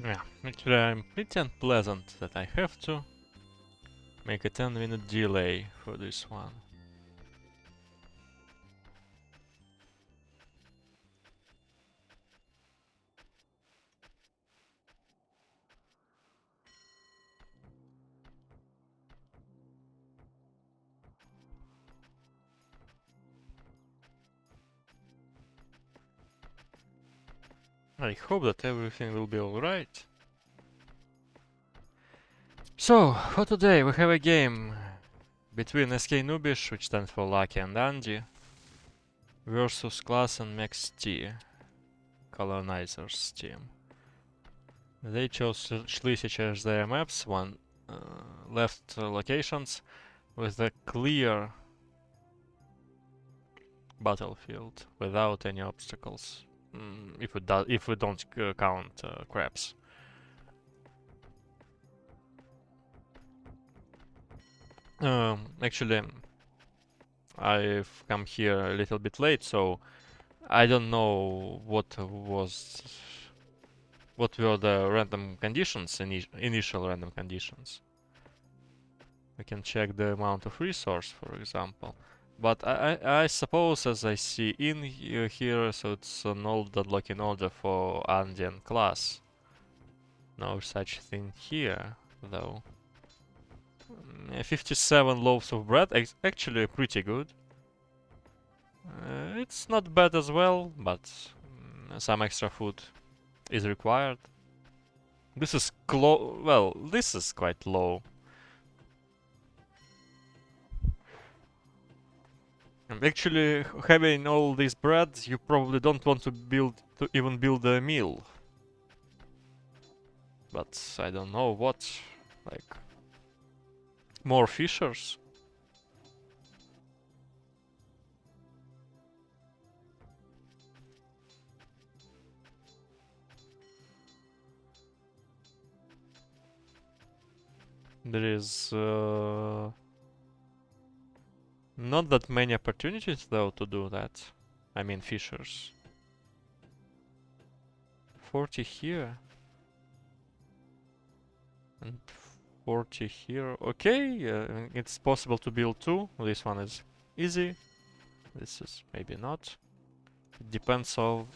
Yeah, actually I'm pretty unpleasant that I have to make a 10-minute delay for this one. I hope that everything will be alright. So, for today we have a game between SK Noobish, which stands for Laky and Andy, versus Klaas and MexT, Colournizers team. They chose Schleswig as their maps, one left locations with a clear battlefield without any obstacles. If we don't count crabs. Actually, I've come here a little bit late, so I don't know what were the random conditions, initial random conditions. We can check the amount of resource, for example. But I suppose, as I see in here, so it's an old unlocking order for Andy and Klaas. No such thing here, though. 57 loaves of bread, actually pretty good. It's not bad as well, but some extra food is required. This is well, this is quite low. And actually, having all this bread, you probably don't want to even build a meal. But I don't know what, like more fishers. There is not that many opportunities though to do that. I mean fishers. 40 here. And 40 here. Okay, it's possible to build two. This one is easy. This is maybe not. It depends on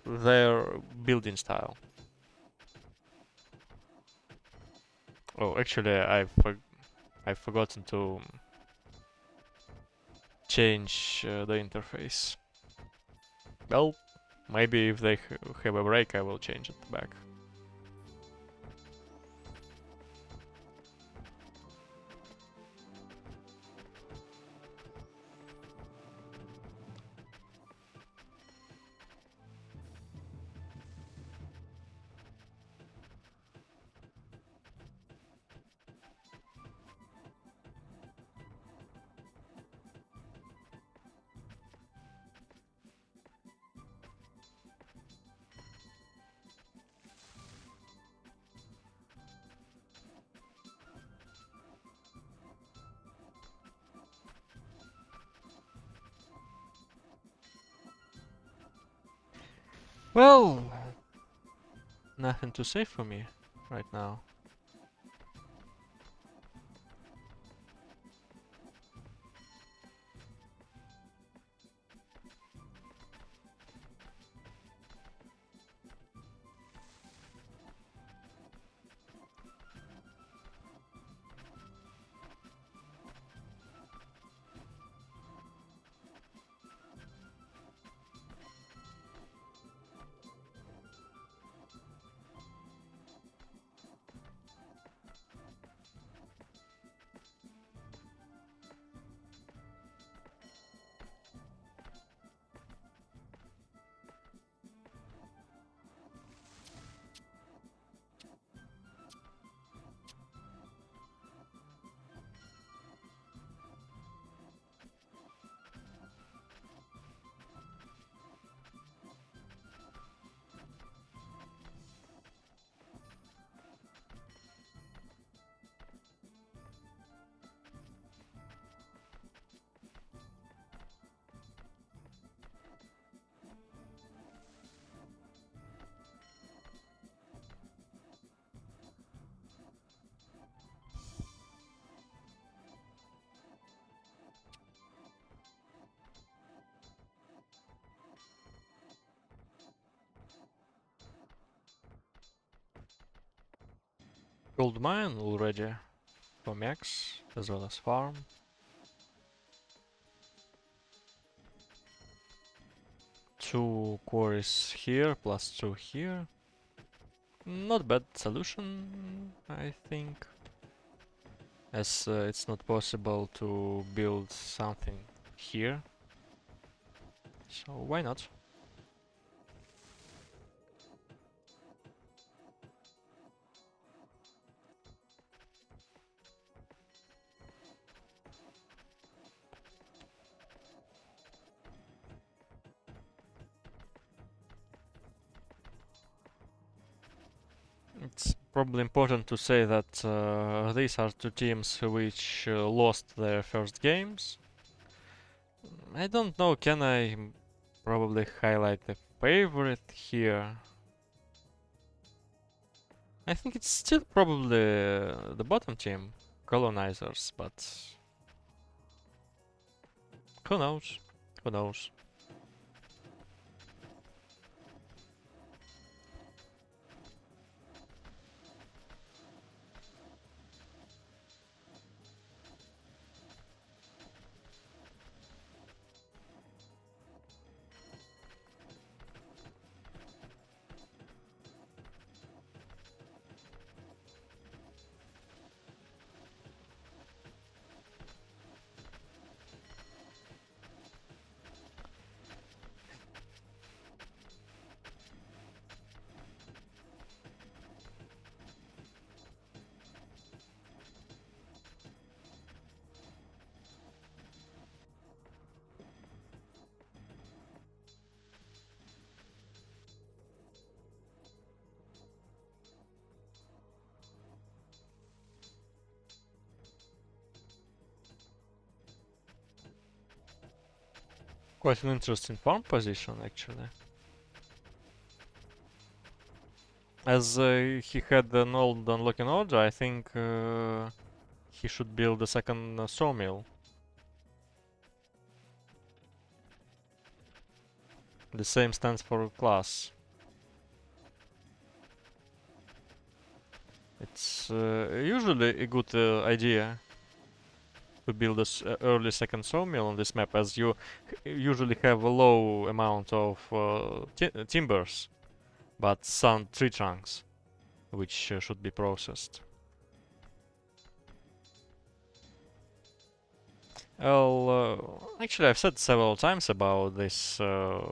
their building style. Oh, actually, I've forgotten to change the interface. Well, maybe if they have a break, I will change it back. Well, nothing to say for me right now. Gold mine already for Max, as well as farm. Two quarries here, plus two here. Not bad solution, I think. As it's not possible to build something here. So why not? It's probably important to say that these are two teams which lost their first games. I don't know, can I probably highlight a favorite here? I think it's still probably the bottom team, Colournizers, but who knows? Who knows? Quite an interesting farm position, actually. As he had an old unlocking order, I think he should build a second sawmill. The same stands for Klaas. It's usually a good idea to build a early second sawmill on this map, as you usually have a low amount of timbers, but some tree trunks, which should be processed. Well, actually I've said several times about this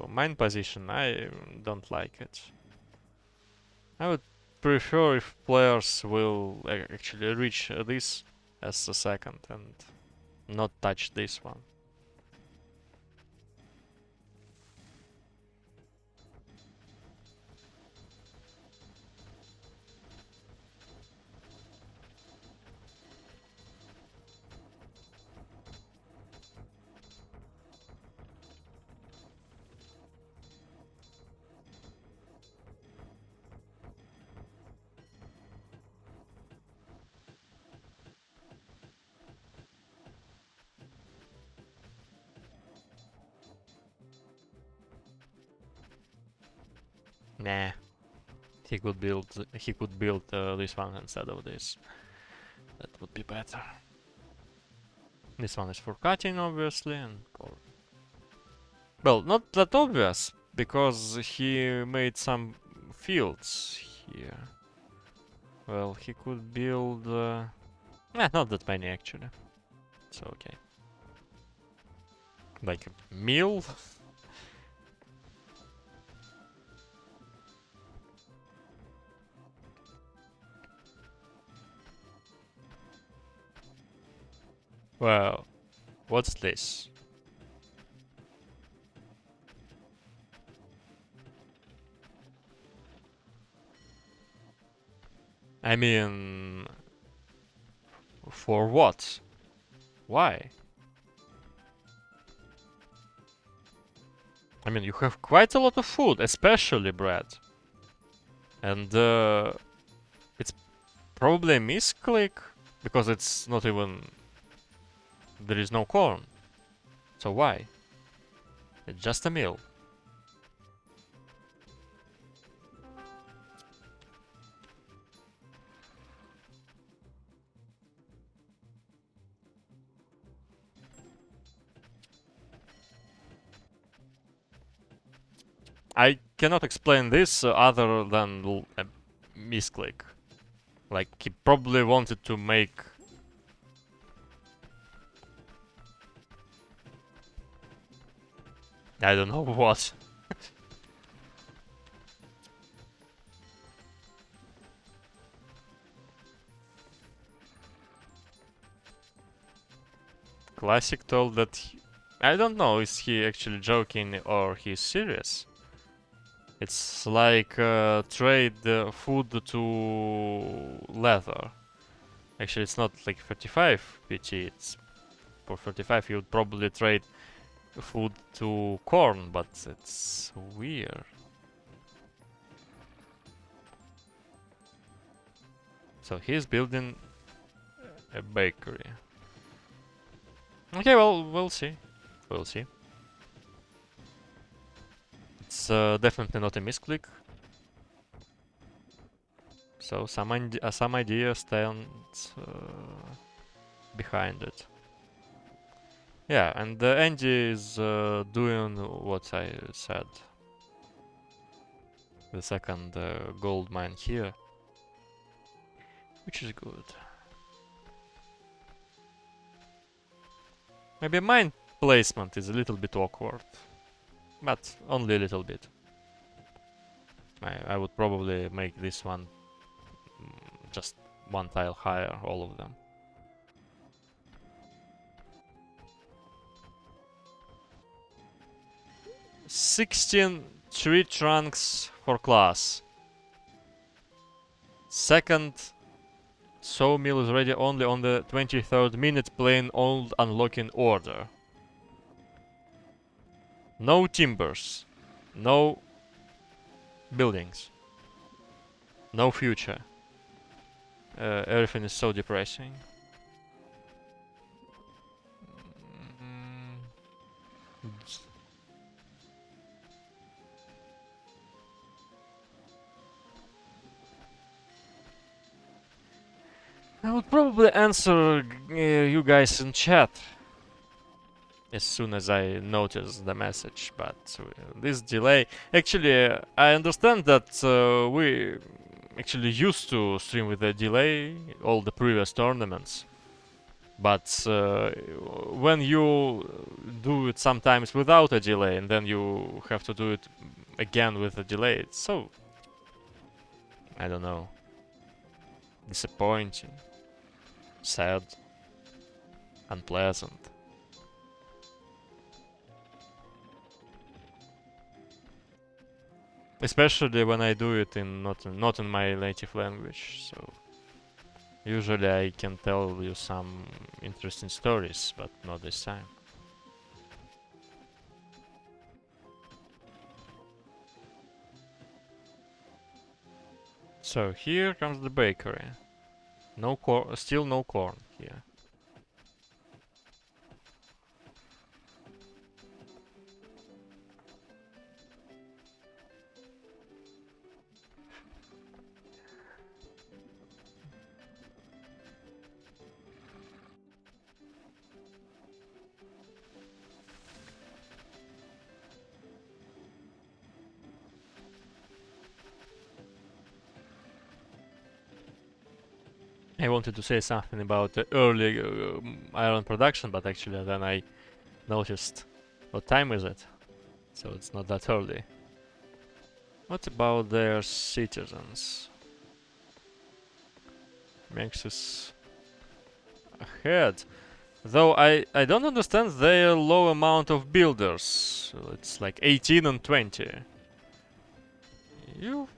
mine position, I don't like it. I would prefer if players will actually reach this as the second and not touch this one. Nah, he could build this one instead of this. That would be better. This one is for cutting, obviously, and for... Well, not that obvious, because he made some fields here. Well, he could build... not that many, actually. It's okay. Like a mill? Well, what's this? I mean... For what? Why? I mean, you have quite a lot of food, especially bread. And it's probably a misclick, because it's not even... There is no corn. So why? It's just a meal. I cannot explain this other than a misclick. Like, he probably wanted to make... I don't know what. Classic told that I don't know, is he actually joking or he's serious? It's like trade food to leather. Actually, it's not like 35 PT, it's for 35 you would probably trade food to corn, but it's weird. So he's building a bakery. Okay, well, we'll see. We'll see. It's definitely not a misclick. So some idea stands behind it. Yeah, and Andy is doing what I said. The second gold mine here, which is good. Maybe mine placement is a little bit awkward, but only a little bit. I would probably make this one just one tile higher, all of them. $16 tree trunks for Klaas. Second sawmill is ready only on the 23rd minute, plain old unlocking order. No timbers, no buildings, no future. Everything is so depressing. I would probably answer you guys in chat as soon as I notice the message, but this delay... Actually, I understand that we actually used to stream with a delay all the previous tournaments, but when you do it sometimes without a delay and then you have to do it again with a delay, it's so... I don't know. Disappointing. Sad. Unpleasant. Especially when I do it in not in my native language, so usually I can tell you some interesting stories, but not this time. So here comes the bakery. No corn, still no corn here. I wanted to say something about the early iron production, but actually then I noticed what time is it, so it's not that early. What about their citizens? MexT is ahead. Though I don't understand their low amount of builders. It's like 18 and 20. You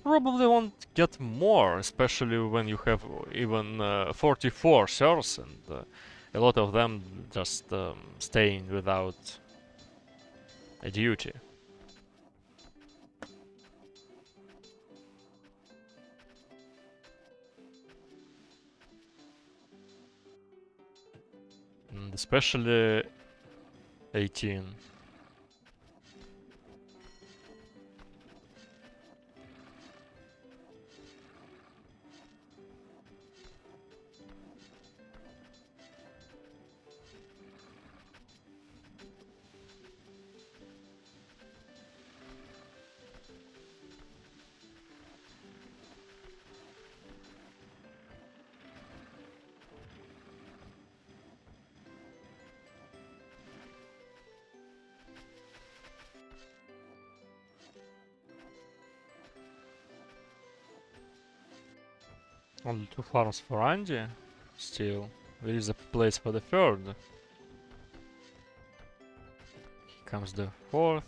probably won't get more, especially when you have even 44 serfs and a lot of them just staying without a duty. And especially 18. Only 2 farms for Andy. Still, there is a place for the third. Here comes the fourth.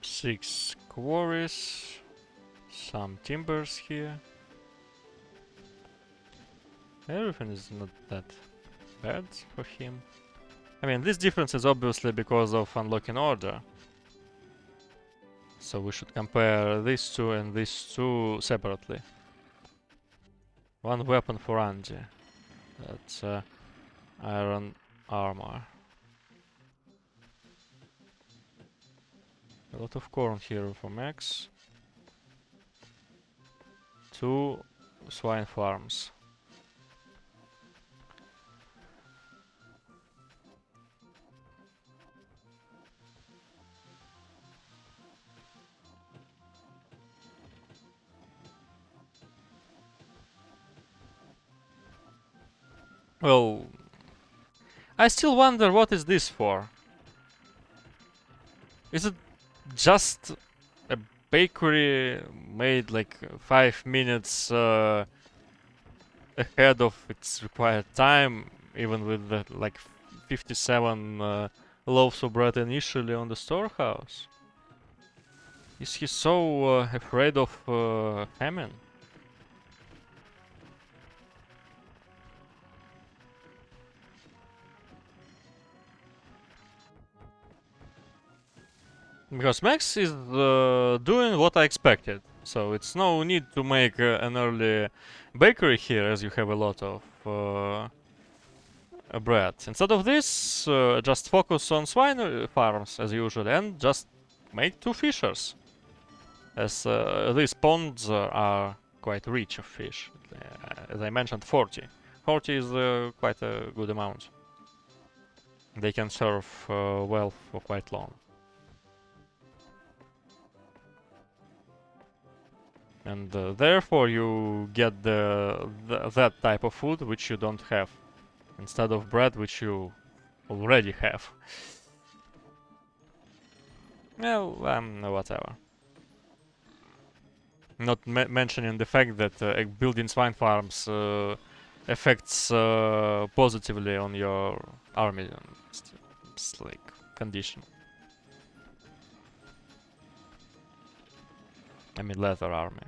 Six quarries. Some timbers here. Everything is not that bad for him. I mean, this difference is obviously because of unlocking order. So we should compare these two and these two separately. One weapon for Andy. That's iron armor. A lot of corn here for Max. 2 swine farms. Well, I still wonder what is this for. Is it just a bakery made like 5 minutes ahead of its required time, even with the like 57 loaves of bread initially on the storehouse? Is he so afraid of famine? Because Max is doing what I expected, so it's no need to make an early bakery here, as you have a lot of bread. Instead of this, just focus on swine farms as usual, and just make 2 fishers, as these ponds are quite rich of fish. As I mentioned, 40. 40 is quite a good amount. They can serve well for quite long. And therefore you get that type of food which you don't have, instead of bread which you already have. Well, whatever. Not mentioning the fact that building swine farms affects positively on your army like condition. I mean leather army.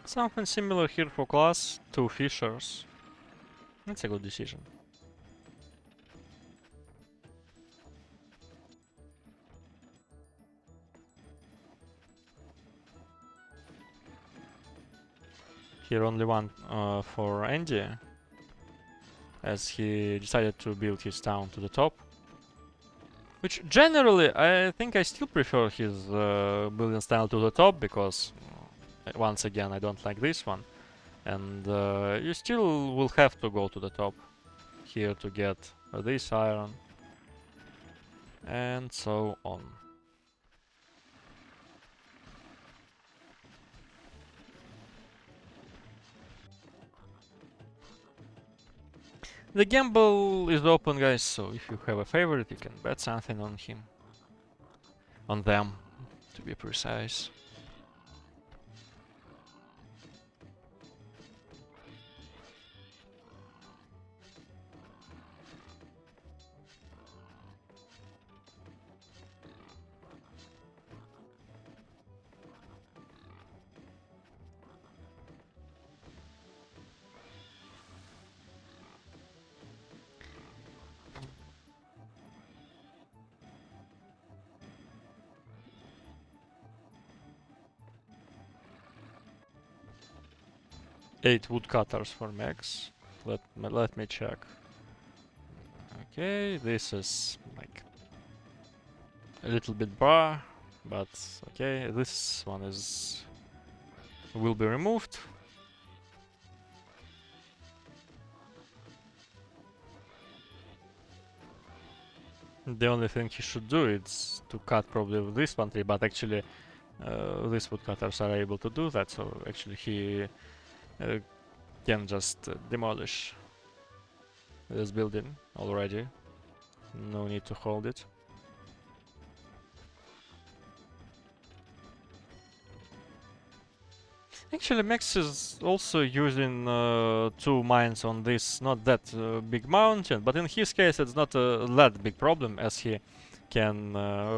Something similar here for Klaas, 2 fishers. That's a good decision. Here only one for Andy, as he decided to build his town to the top. Which generally, I think I still prefer his building style to the top, because once again, I don't like this one. And you still will have to go to the top here to get this iron. And so on. The gamble is open, guys, so if you have a favorite, you can bet something on him. On them, to be precise. Eight woodcutters for Max. Let me check. Okay, this is like a little bit bar, but okay, this one will be removed. The only thing he should do is to cut probably this one tree, but actually these woodcutters are able to do that, so actually he can just demolish this building already. No need to hold it. Actually, Max is also using 2 mines on this not that big mountain, but in his case it's not that big problem, as he can,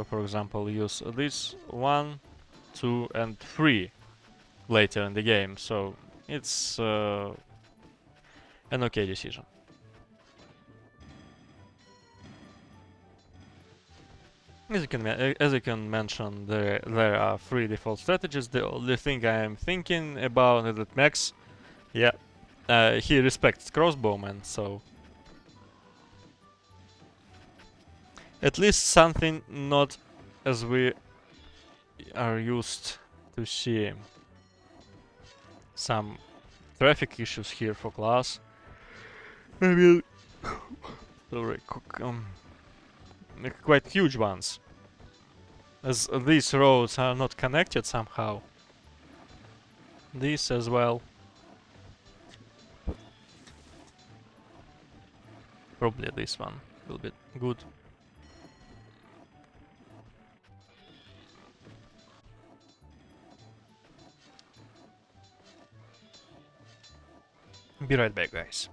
for example, use this 1, 2 and 3 later in the game, so it's an okay decision. As you can mention, there are 3 default strategies. The only thing I am thinking about is that Max, yeah, he respects crossbowmen, so at least something not as we are used to see. Some traffic issues here for Klaas. Maybe sorry, quite huge ones, as these roads are not connected somehow. This as well. Probably this one will be good. Be right back, guys.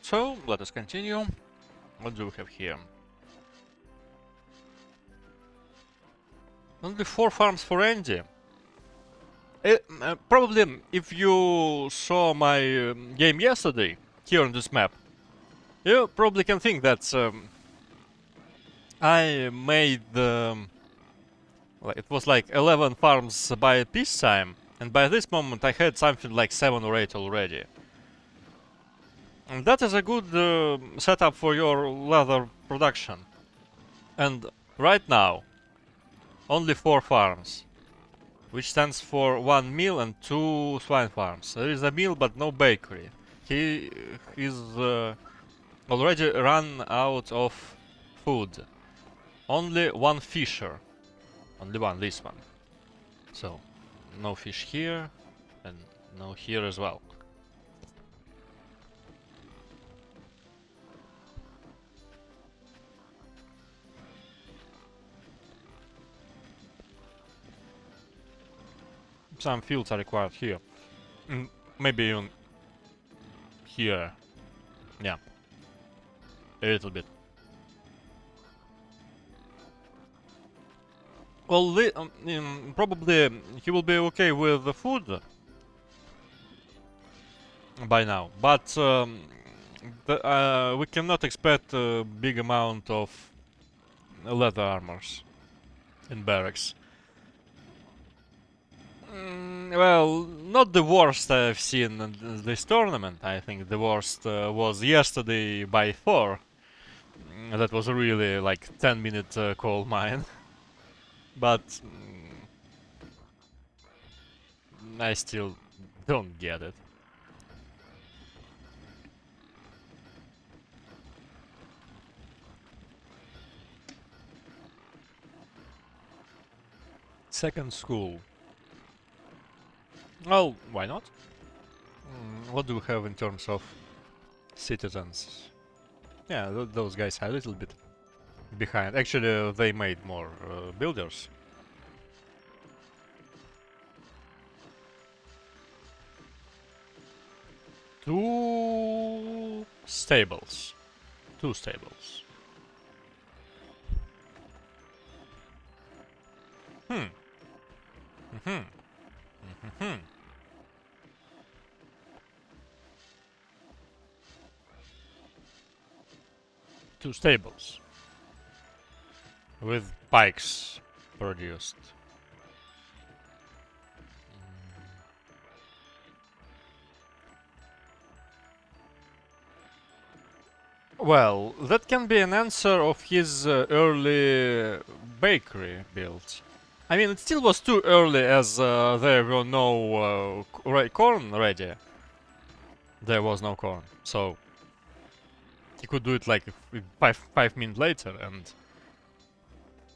So, let us continue. What do we have here? Only 4 farms for Andy. Probably, if you saw my game yesterday, here on this map, you probably can think that I made it was like 11 farms by peacetime, and by this moment I had something like 7 or 8 already. And that is a good setup for your leather production. And right now, only 4 farms, which stands for 1 mill and 2 swine farms. There is a mill but no bakery. He is already run out of food. Only 1 fisher. Only 1, this one. So, no fish here, and no here as well. some fields are required here. Maybe even here. Yeah. A little bit. Well, probably he will be okay with the food by now, but we cannot expect a big amount of leather armors in barracks. Well, not the worst I've seen in this tournament. I think the worst was yesterday by Thor. That was really like 10-minute coal mine. But I still don't get it. Second school. Well, why not? What do we have in terms of citizens? Yeah, those guys are a little bit behind. Actually, they made more builders. Two stables. Two stables. Two stables. With pikes produced. Well, that can be an answer of his early bakery build. I mean, it still was too early as there were no corn ready. There was no corn, so he could do it like 5 minutes later and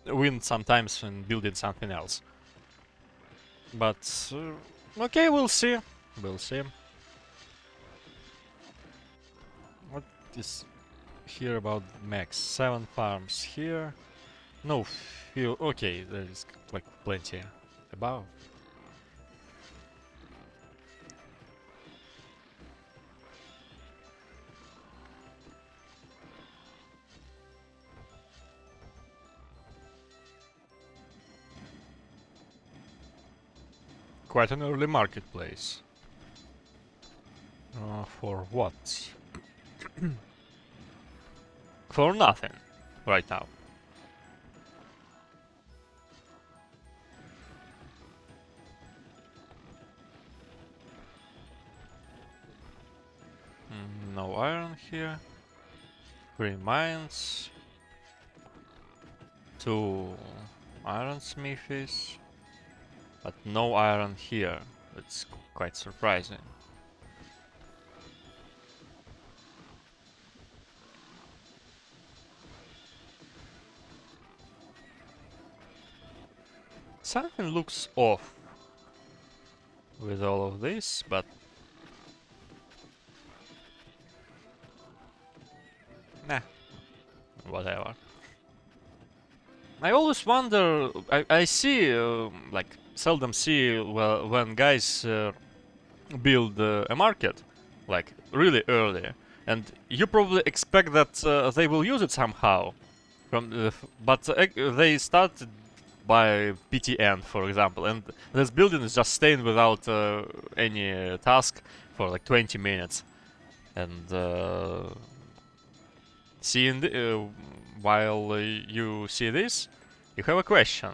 win sometimes and building something else. But okay, we'll see. We'll see. What is here about Max? 7 farms here. No fuel. Okay, there is like plenty above. Quite an early marketplace. For what? For nothing right now. No iron here. 3 mines. 2 iron smithies. But no iron here. It's quite surprising. Something looks off with all of this, but nah, whatever. I always wonder, I see, like, seldom see when guys build a market, like, really early, and you probably expect that they will use it somehow, but they start by PTN, for example, and this building is just staying without any task for like 20 minutes, and seeing while you see this, you have a question.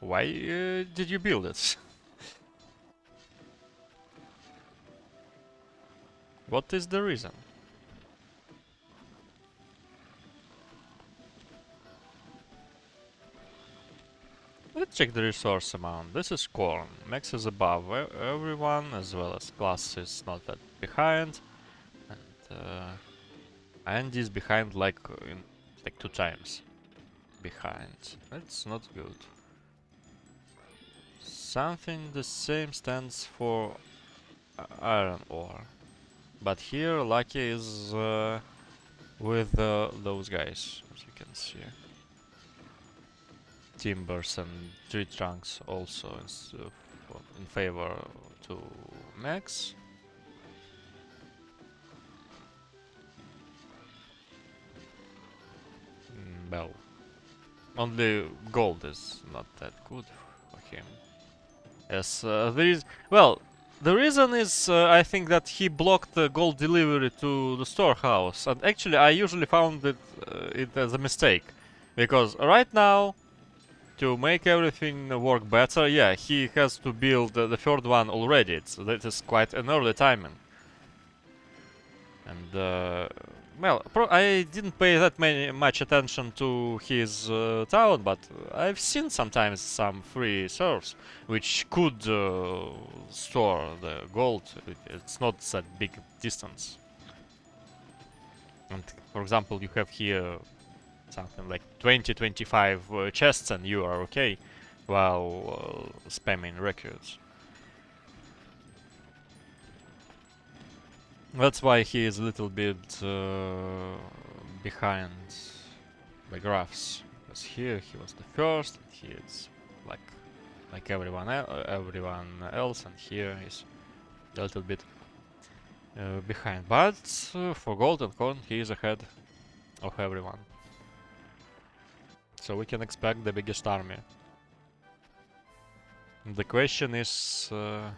Why did you build it? What is the reason? Let's check the resource amount. This is corn. Max is above everyone, as well as Klaas is not that behind. And Andy is behind like 2 times behind. That's not good. Something the same stands for iron ore. But here Laky is with those guys, as you can see. Timbers and tree trunks also in favor to Max. Well, only gold is not that good for him. Yes, there is. Well, the reason is I think that he blocked the gold delivery to the storehouse, and actually I usually found it as a mistake, because right now, to make everything work better, yeah, he has to build the third one already. That is quite an early timing. And well, I didn't pay that much attention to his town, but I've seen sometimes some free serfs which could store the gold. It's not that big distance. And for example, you have here something like 20-25 chests, and you are okay while spamming records. That's why he is a little bit behind the graphs. Because here he was the first, and he is like everyone else, and here is a little bit behind. But for gold and corn, he is ahead of everyone. So we can expect the biggest army. The question is, well,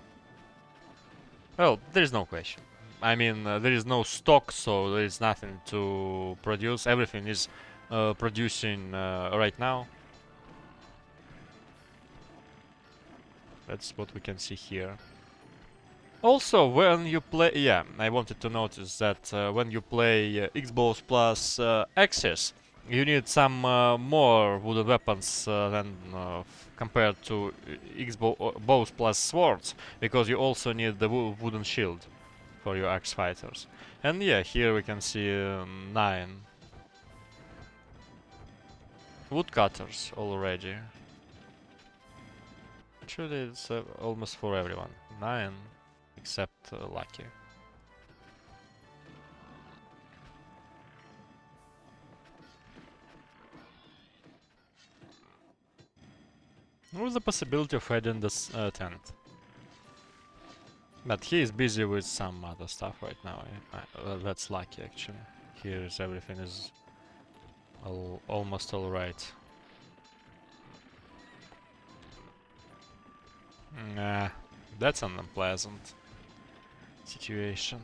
there is no question. I mean, there is no stock, so there is nothing to produce. Everything is producing right now. That's what we can see here. Also, when you play... Yeah, I wanted to notice that when you play Xbox plus Axis, you need some more wooden weapons than compared to Xbox plus swords, because you also need the wooden shield for your axe fighters. And yeah, here we can see 9 woodcutters already. Actually, it's almost for everyone. 9, except Laky. With the possibility of adding this tent. But he is busy with some other stuff right now. That's lucky, actually. Here is everything is almost alright. Nah, that's an unpleasant situation.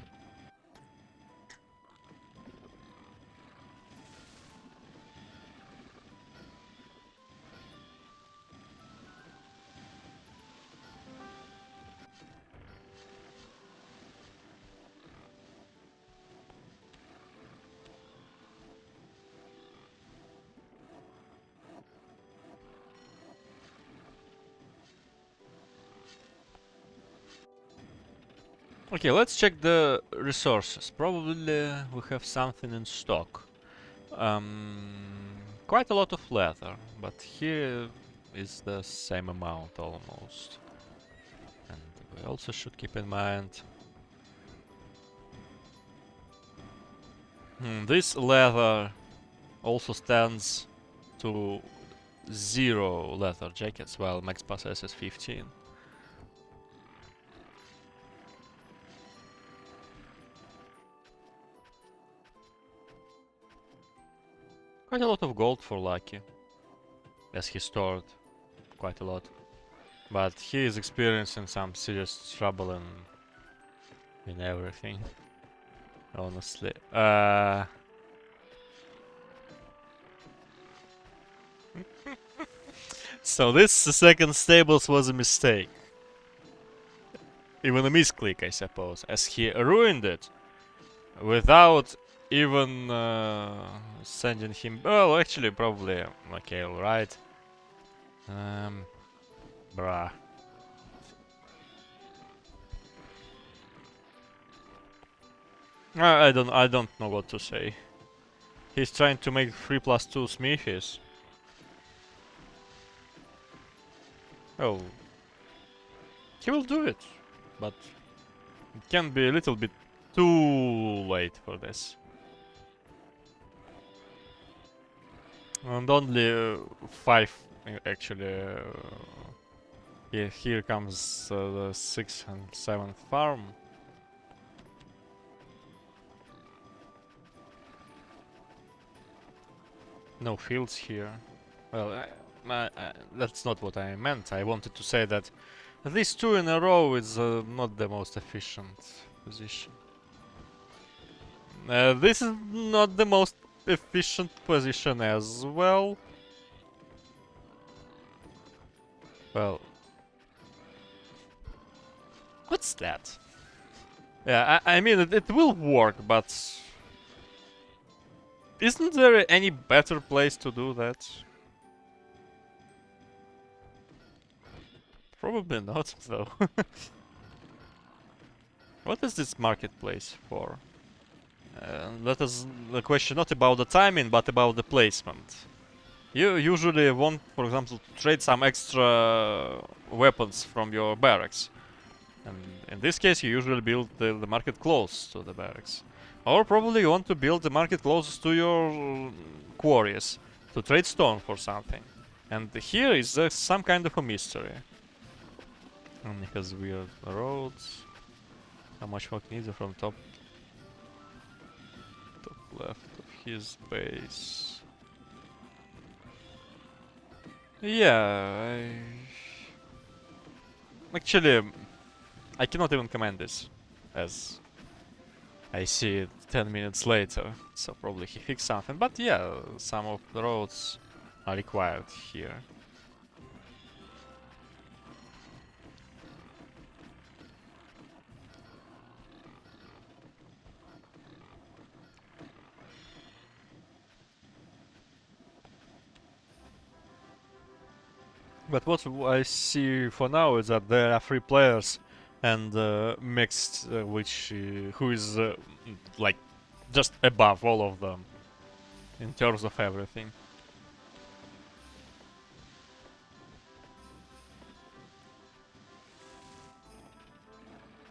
Okay, let's check the resources. Probably we have something in stock. Quite a lot of leather, but here is the same amount almost. And we also should keep in mind this leather also stands to 0 leather jackets, while max possesses 15. Quite a lot of gold for Laky, as he stored quite a lot. But he is experiencing some serious trouble in everything, honestly. So this second stables was a mistake. Even a misclick, I suppose, as he ruined it without even sending him... Well, actually, probably... Okay, alright. Bruh. I don't know what to say. He's trying to make 3+2 smithies. Oh. He will do it, but it can be a little bit too late for this. And only 5 actually Yeah, here comes the 6th and 7th farm. No fields here. Well, that's not what I meant. I wanted to say that these 2 in a row is not the most efficient position. This is not the most efficient position as well. Well, what's that? Yeah, I mean, it will work, but isn't there any better place to do that? Probably not, though. What is this marketplace for? That is the question not about the timing, but about the placement. You usually want, for example, to trade some extra weapons from your barracks. And in this case, you usually build the market close to the barracks. Or probably you want to build the market closest to your quarries to trade stone for something. And here is some kind of a mystery. And it has weird roads. How much work needs from top left of his base? Yeah, actually, I cannot even command this, as I see it 10 minutes later, so probably he fixed something. But yeah, some of the roads are required here. But what I see for now is that there are 3 players and MexT, which who is like just above all of them in terms of everything.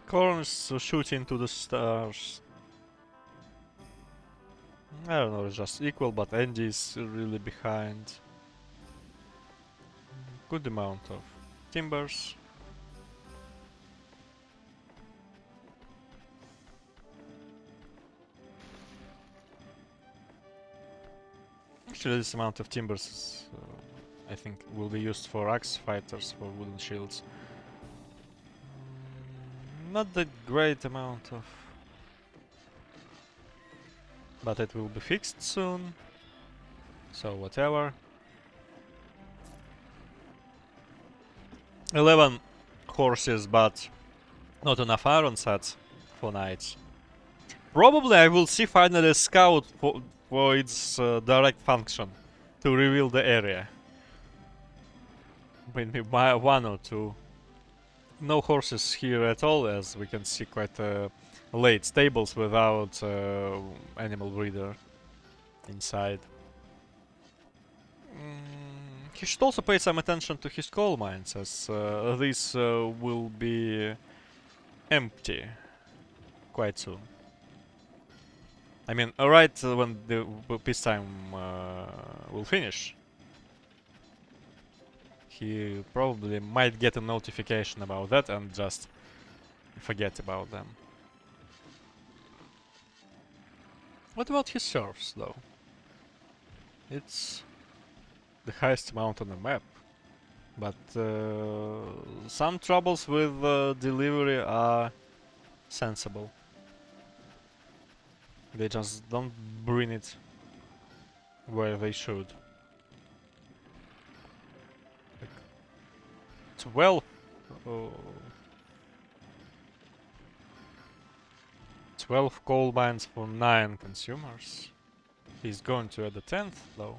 Corns shooting to the stars. I don't know, it's just equal, but Andy is really behind. Good amount of timbers. Actually, this amount of timbers is, I think, will be used for axe fighters for wooden shields. Not that great amount of... But it will be fixed soon. So whatever. 11 horses, but not enough iron sets for knights. Probably I will see finally a scout for its direct function to reveal the area. Maybe by 1 or 2. No horses here at all, as we can see quite late stables without animal breeder inside. He should also pay some attention to his coal mines, as these will be empty quite soon. I mean, right when the peacetime will finish, he probably might get a notification about that and just forget about them. What about his serfs, though? It's the highest amount on the map. But some troubles with delivery are sensible. They just don't bring it where they should. Like 12... Oh, 12 coal mines for 9 consumers. He's going to add the 10th, though.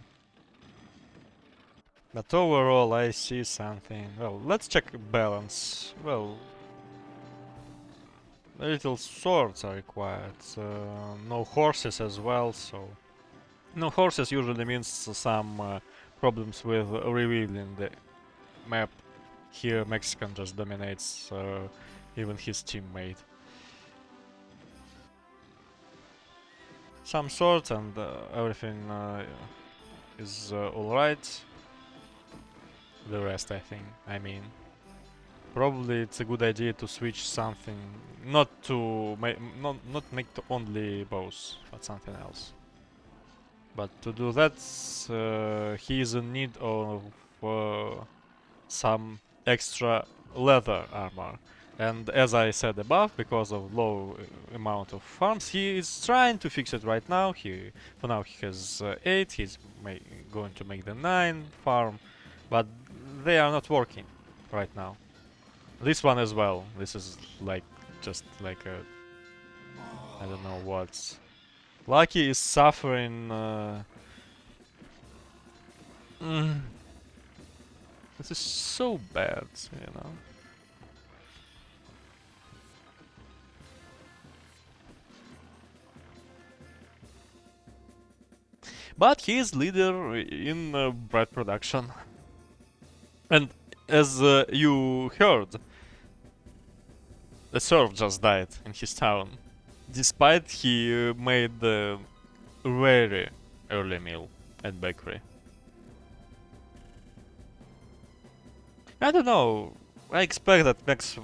But overall, I see something. Well, let's check balance. Well, little swords are required. No horses as well, so... No horses usually means some problems with revealing the map. Here, Mexican just dominates even his teammate. Some swords and everything is alright. The rest, I mean. Probably it's a good idea to switch something, not to not make only bows, but something else. But to do that, he is in need of some extra leather armor. And as I said above, because of low amount of farms, he is trying to fix it right now. For now, he has 8. He's going to make the 9 farm, but they are not working right now. This one as well. This is like just like a I don't know what. Laky is suffering. Mm, this is so bad, you know. But he is leader in bread production. And as you heard, the serf just died in his town. Despite he made the very early meal at bakery. I don't know. I expect that Max.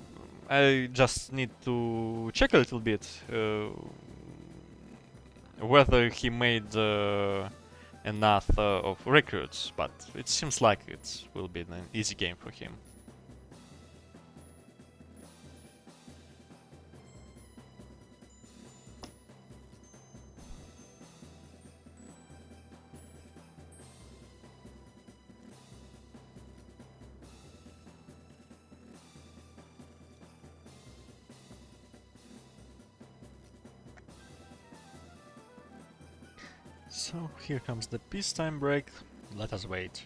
I just need to check a little bit whether he made enough of recruits, but it seems like it will be an easy game for him. So here comes the peacetime break. Let us wait.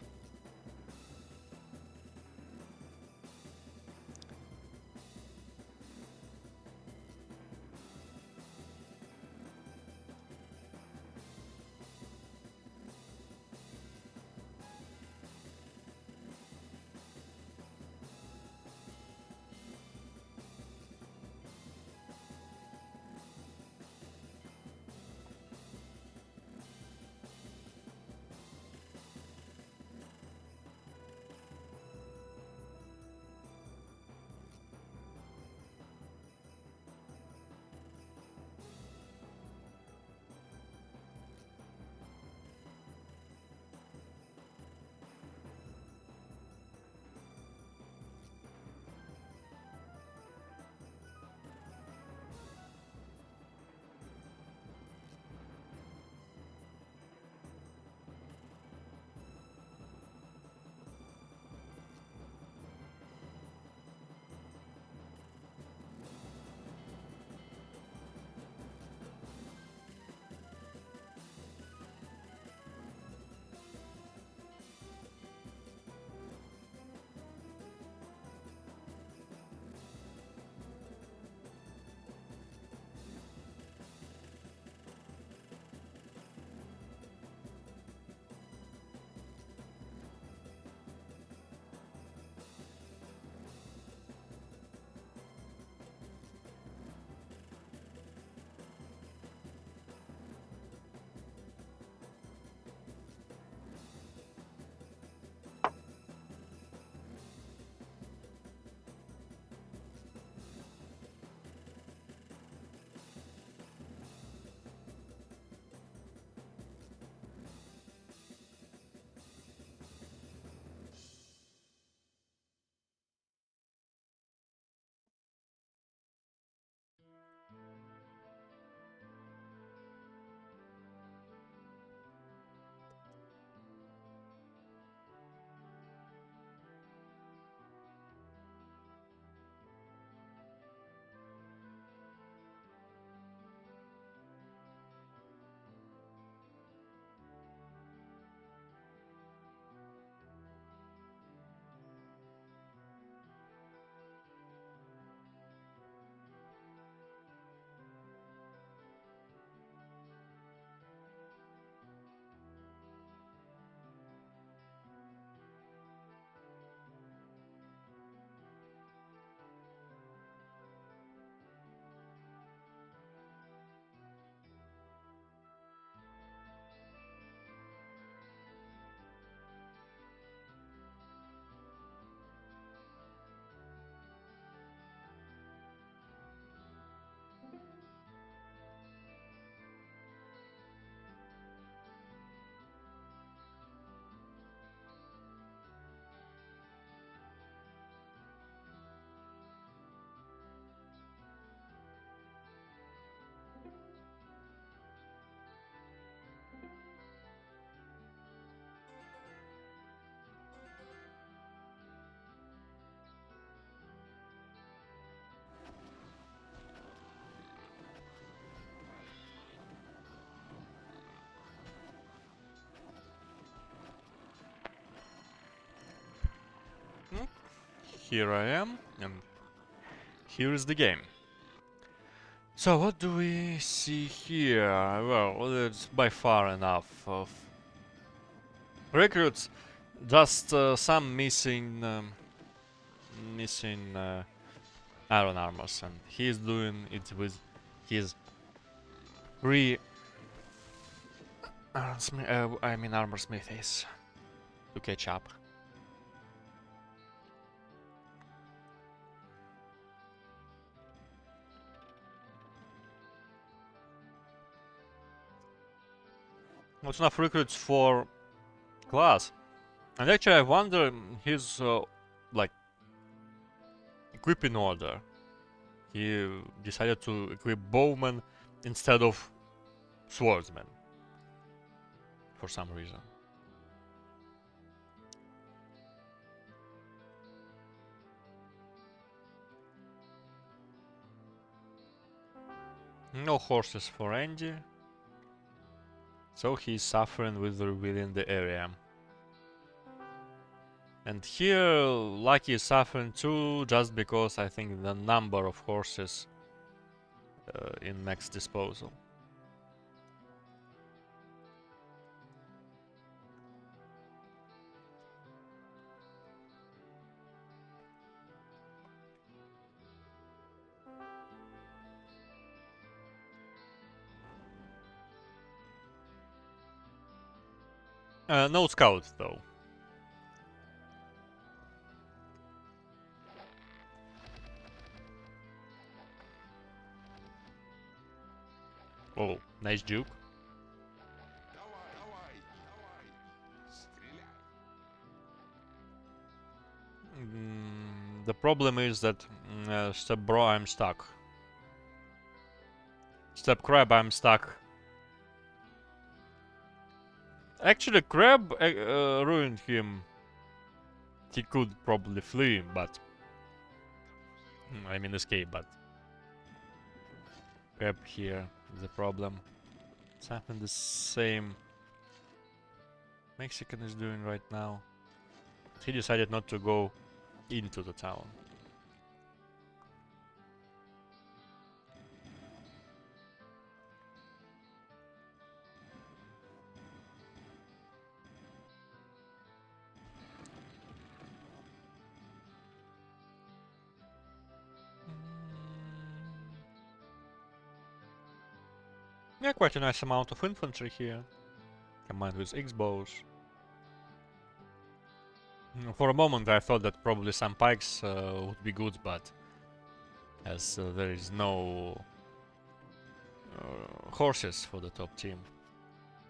here I am, and here is the game. So what do we see here? Well, it's by far enough of recruits. Just some missing iron armors, and he's doing it with his three armor smithies to catch up. Not enough recruits for Klaas. And actually I wonder his like equipping order. He decided to equip bowman instead of swordsman for some reason. No horses for Andy, so he's suffering with revealing the area. And here Laky is suffering too, just because I think the number of horses in MexT disposal. No scout though. Oh, nice juke. The problem is that step bro, I'm stuck. Step crab, I'm stuck. Actually, crab ruined him. He could probably flee, but I mean escape, but crab here is the problem. It's happened the same Mexican is doing right now. He decided not to go into the town. Yeah, quite a nice amount of infantry here, combined with X-bows. For a moment I thought that probably some pikes would be good, but as there is no horses for the top team,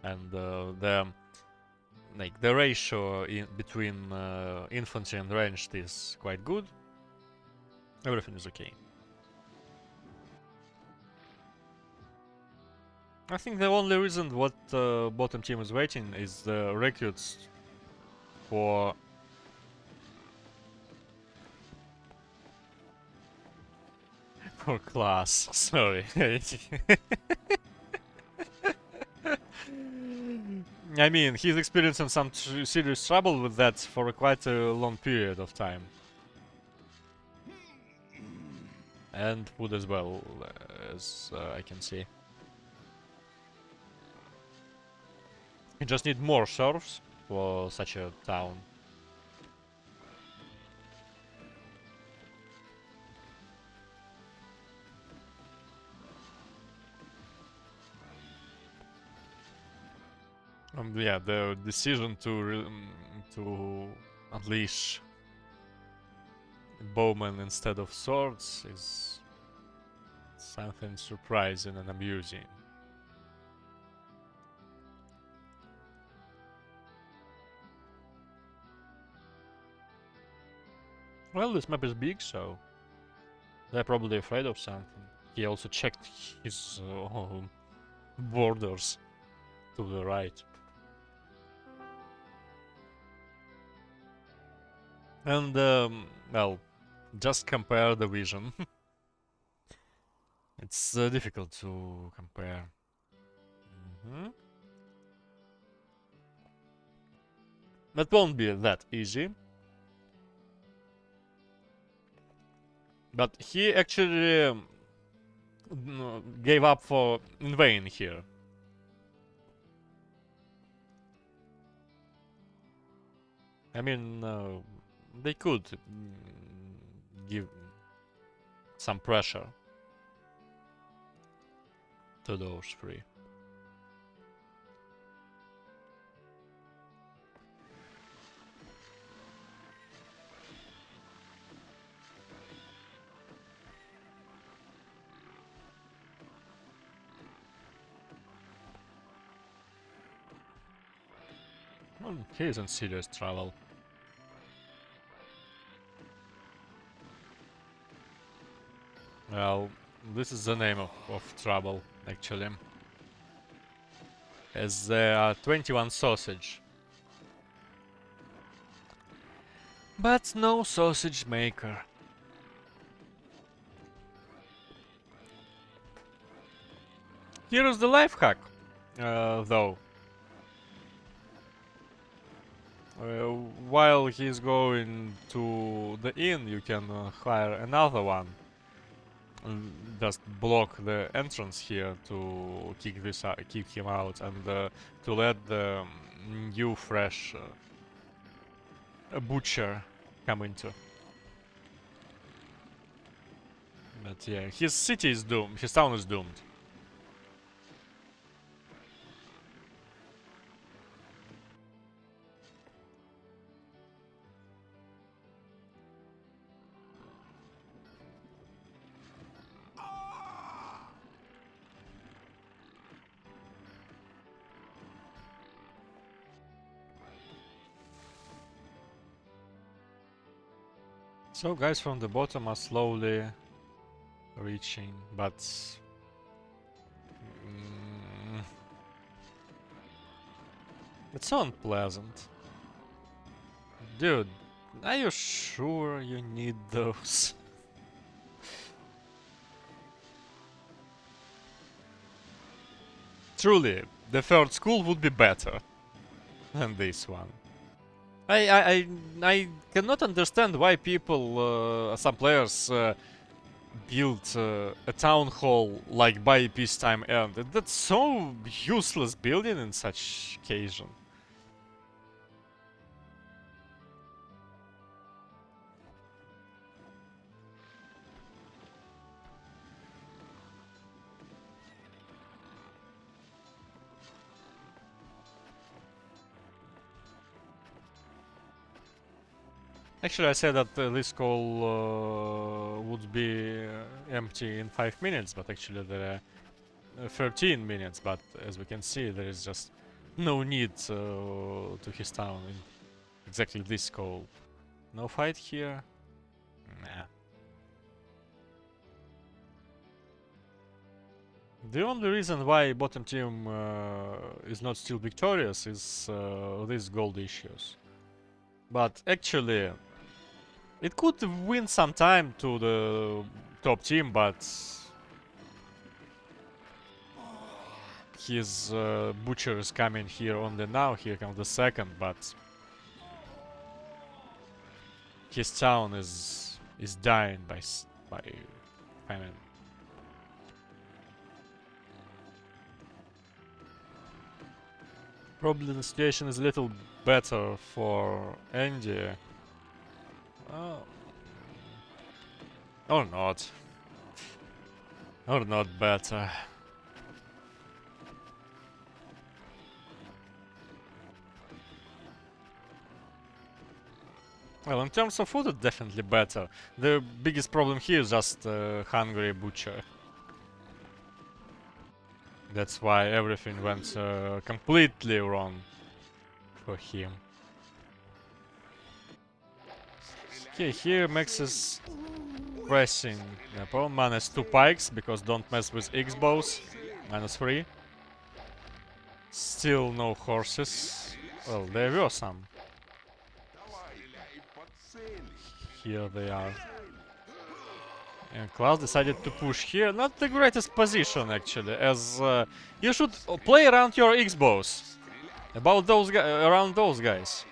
and the ratio between infantry and ranged is quite good, everything is okay. I think the only reason what bottom team is waiting is the recruits for Klaas. Sorry. I mean, he's experiencing some serious trouble with that for quite a long period of time. And food as well, as I can see. You just need more serfs for such a town. Yeah, the decision to unleash bowmen instead of swords is something surprising and amusing. Well, this map is big, so they're probably afraid of something. He also checked his borders to the right. And, well, just compare the vision. It's difficult to compare. That won't be that easy. But he actually gave up for in vain here. I mean, they could give some pressure to those three. Well, he is in serious trouble. Well, this is the name of trouble, actually. As there are 21 sausage. But no sausage maker. Here is the life hack, though. While he's going to the inn, you can hire another one. Just block the entrance here to kick him out, and to let the new fresh butcher come into. But yeah, his city is doomed. His town is doomed. So guys from the bottom are slowly reaching, but it's so unpleasant. Dude, are you sure you need those? Truly, the third school would be better than this one. I cannot understand why people, some players, build a town hall like by peacetime end. That's so useless building in such occasion. Actually, I said that this call would be empty in 5 minutes, but actually there are 13 minutes. But as we can see, there is just no need to his town in exactly this call. No fight here? Nah. The only reason why bottom team is not still victorious is these gold issues. But actually, it could win some time to the top team, but his butcher is coming here only now. Here comes the second, but his town is dying by famine. Probably the situation is a little better for Andy. Oh. Or not. Or not better. Well, in terms of food, it's definitely better. The biggest problem here is just hungry butcher. That's why everything went completely wrong for him. Okay, here Max is pressing the opponent. -2 pikes, because don't mess with X-bows. -3. Still no horses. Well, there were some. Here they are. And Klaas decided to push here. Not the greatest position, actually, as you should play around your X-bows. Around those guys.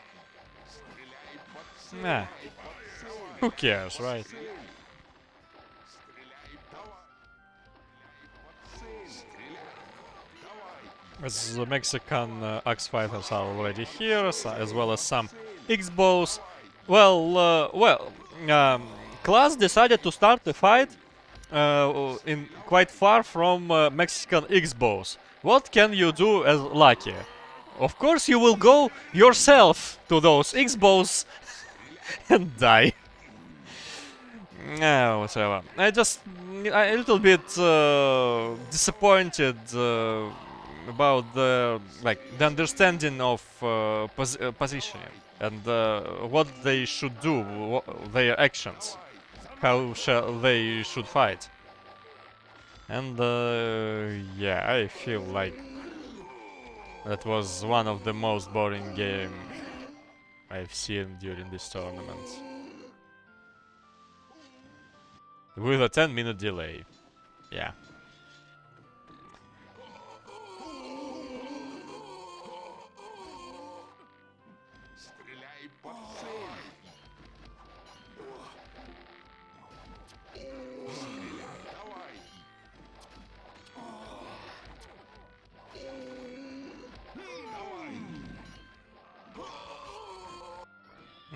Nah. Who cares, right? As the Mexican axe fighters are already here, as well as some X-bows. Well, Klaas decided to start the fight in quite far from Mexican X-bows. What can you do as Laky? Of course you will go yourself to those X-bows and die. Whatever. A little bit disappointed about the understanding of positioning and what they should do, their actions, how they should fight. And yeah, I feel like that was one of the most boring game I've seen during this tournament. With a 10-minute delay. Yeah.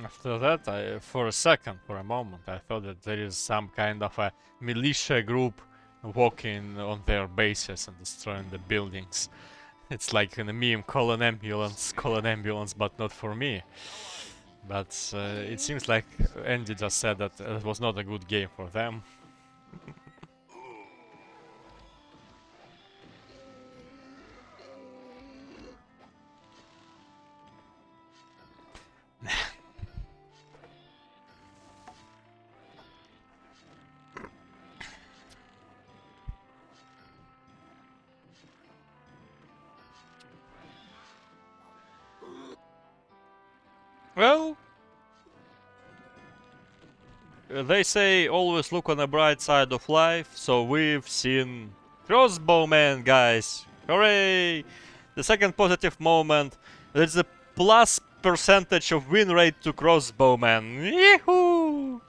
After that, for a moment, I thought that there is some kind of a militia group walking on their bases and destroying the buildings. It's like in a meme, call an ambulance, but not for me. But it seems like Andy just said that it was not a good game for them. Well, they say always look on the bright side of life, so we've seen crossbowmen, guys. Hooray! The second positive moment, there's a plus percentage of win rate to crossbowmen. Yahoo!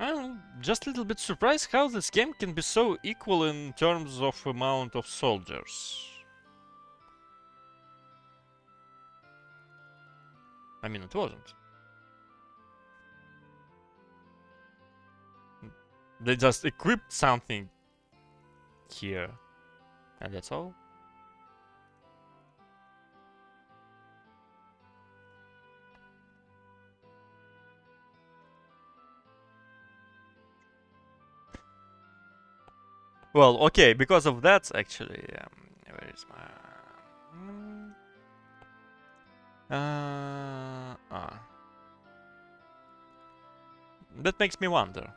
I'm just a little bit surprised how this game can be so equal in terms of amount of soldiers. I mean, it wasn't. They just equipped something here, and that's all. Well, okay, because of that, actually, where is my... That makes me wonder.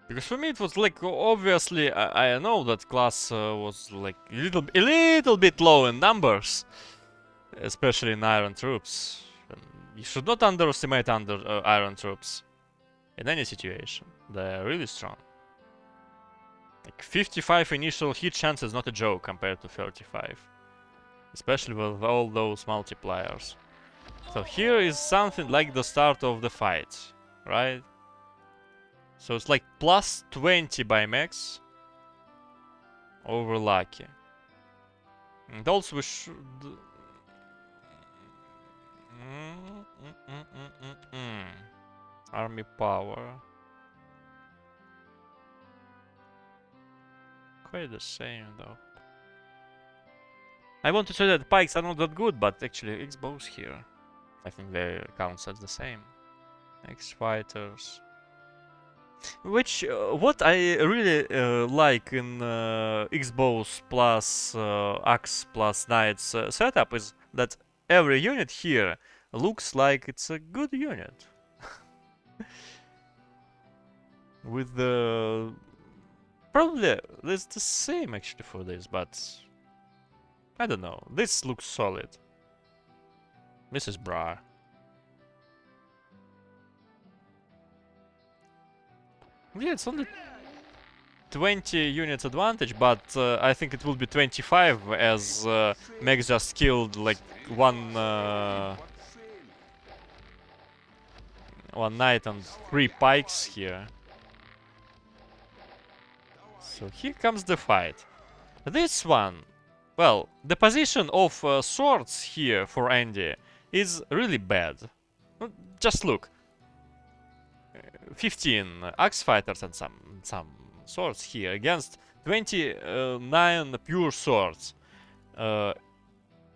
Because for me it was like, obviously, I know that Klaas was like a little bit low in numbers, especially in Iron Troops. And you should not underestimate Iron Troops in any situation. They're really strong. Like 55 initial hit chance is not a joke compared to 35, especially with all those multipliers. So here is something like the start of the fight, right? So it's like plus 20 by Max over Laky. And also we should... Army power. Quite the same though. I want to say that pikes are not that good, but actually X-bows here, I think they count as the same. X-fighters. Which, what I really like in X-bows plus Axe plus Knights setup is that every unit here looks like it's a good unit. With the... Probably it's the same actually for this, but... I don't know, this looks solid. This is bra. Yeah, it's only 20 units advantage, but I think it will be 25 as Mex just killed like one knight and 3 pikes here. So here comes the fight. This one, well, the position of swords here for Andy is really bad. Just look. 15 axe fighters and some swords here against 29 pure swords.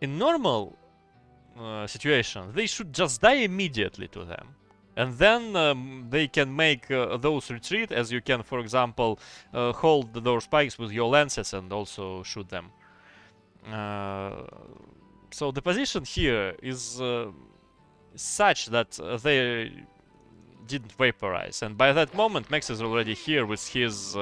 In normal situation, they should just die immediately to them. And then they can make those retreat, as you can, for example, hold those spikes with your lances and also shoot them. So the position here is such that they didn't vaporize, and by that moment Mex is already here with his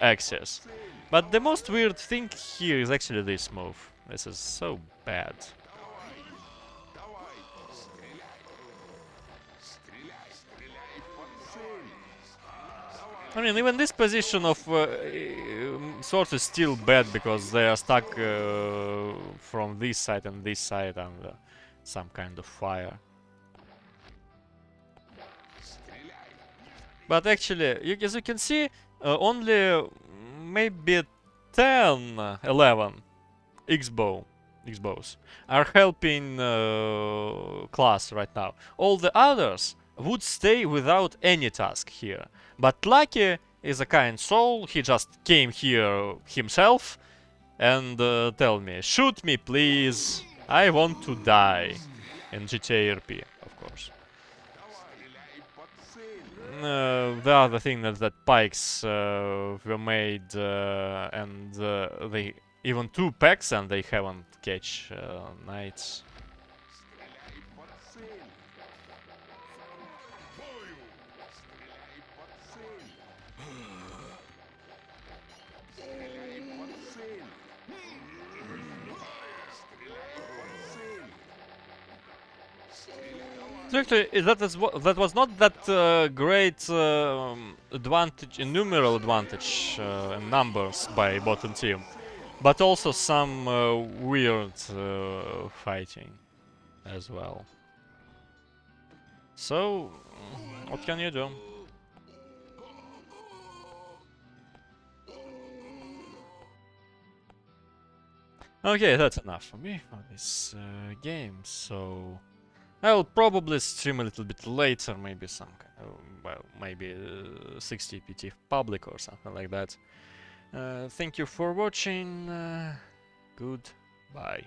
axes. But the most weird thing here is actually this move. This is so bad. I mean, even this position of swords is still bad because they are stuck from this side and this side and some kind of fire. But actually, as you can see, only maybe 10, 11 X-bows are helping Klaas right now. All the others would stay without any task here. But Laky is a kind soul. He just came here himself and tell me, shoot me please, I want to die. In GTA RP, of course. The other thing is that pikes were made and they even 2 packs and they haven't catch knights. So actually, that was not that great advantage, numeral advantage in numbers by bottom team, but also some weird fighting as well. So, what can you do? Okay, that's enough for me for this game. So I'll probably stream a little bit later, maybe some kind of, well, maybe 60 PT public or something like that. Thank you for watching. Goodbye.